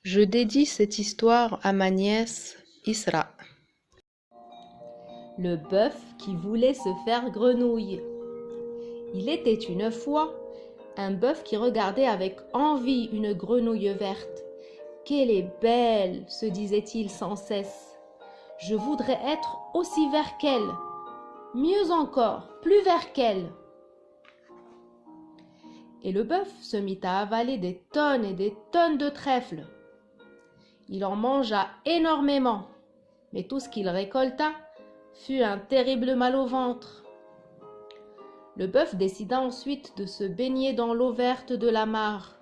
Je dédie cette histoire à ma nièce Isra. Le bœuf qui voulait se faire grenouille. Il était une fois un bœuf qui regardait avec envie une grenouille verte. « Qu'elle est belle !» se disait-il sans cesse. « Je voudrais être aussi vert qu'elle. Mieux encore, plus vert qu'elle. » Et le bœuf se mit à avaler des tonnes et des tonnes de trèfles. Il en mangea énormément, mais tout ce qu'il récolta fut un terrible mal au ventre. Le bœuf décida ensuite de se baigner dans l'eau verte de la mare.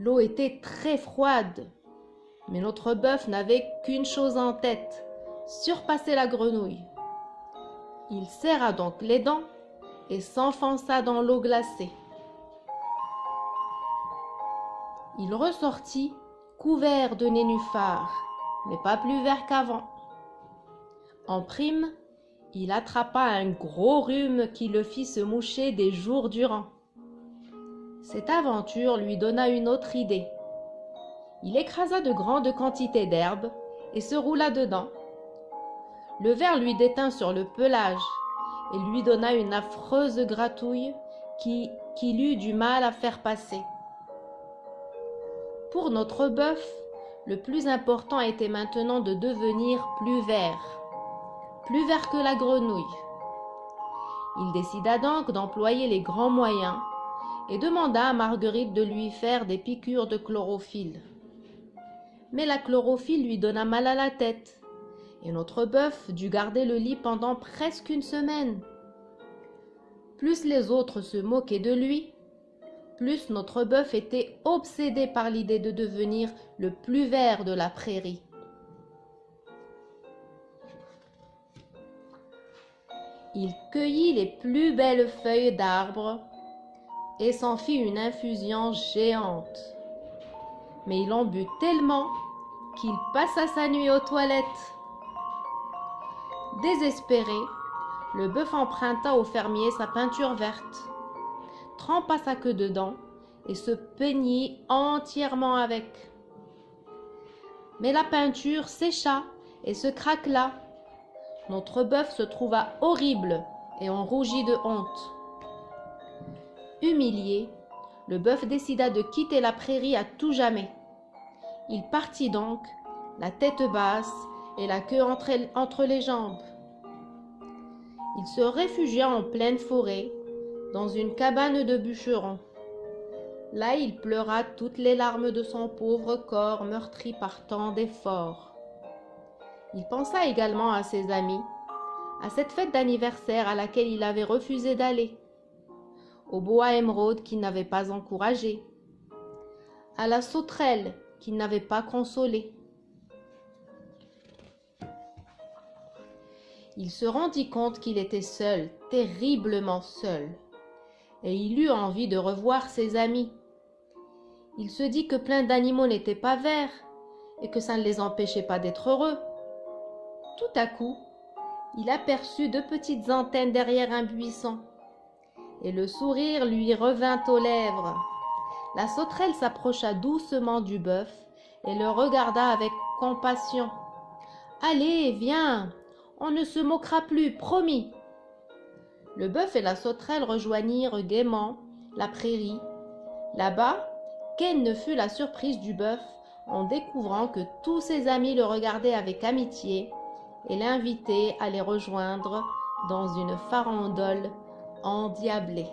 L'eau était très froide, mais notre bœuf n'avait qu'une chose en tête, surpasser la grenouille. Il serra donc les dents et s'enfonça dans l'eau glacée. Il ressortit couvert de nénuphars, mais pas plus vert qu'avant. En prime, il attrapa un gros rhume qui le fit se moucher des jours durant. Cette aventure lui donna une autre idée. Il écrasa de grandes quantités d'herbe et se roula dedans. Le ver lui détint sur le pelage et lui donna une affreuse gratouille qu'il eut du mal à faire passer. Pour notre bœuf, le plus important était maintenant de devenir plus vert que la grenouille. Il décida donc d'employer les grands moyens et demanda à Marguerite de lui faire des piqûres de chlorophylle. Mais la chlorophylle lui donna mal à la tête et notre bœuf dut garder le lit pendant presque une semaine. Plus les autres se moquaient de lui, plus notre bœuf était obsédé par l'idée de devenir le plus vert de la prairie. Il cueillit les plus belles feuilles d'arbres et s'en fit une infusion géante. Mais il en but tellement qu'il passa sa nuit aux toilettes. Désespéré, le bœuf emprunta au fermier sa peinture verte, trempa sa queue dedans et se peignit entièrement avec. Mais la peinture sécha et se craquela. Notre bœuf se trouva horrible et on rougit de honte. Humilié, le bœuf décida de quitter la prairie à tout jamais. Il partit donc, la tête basse et la queue entre les jambes. Il se réfugia en pleine forêt, dans une cabane de bûcheron. Là, il pleura toutes les larmes de son pauvre corps meurtri par tant d'efforts. Il pensa également à ses amis, à cette fête d'anniversaire à laquelle il avait refusé d'aller, au boa émeraude qu'il n'avait pas encouragé, à la sauterelle qu'il n'avait pas consolée. Il se rendit compte qu'il était seul, terriblement seul, et il eut envie de revoir ses amis. Il se dit que plein d'animaux n'étaient pas verts et que ça ne les empêchait pas d'être heureux. Tout à coup, il aperçut deux petites antennes derrière un buisson, et le sourire lui revint aux lèvres. La sauterelle s'approcha doucement du bœuf et le regarda avec compassion. « Allez, viens, on ne se moquera plus, promis !» Le bœuf et la sauterelle rejoignirent gaiement la prairie. Là-bas, quelle ne fut la surprise du bœuf en découvrant que tous ses amis le regardaient avec amitié et l'invitaient à les rejoindre dans une farandole endiablée.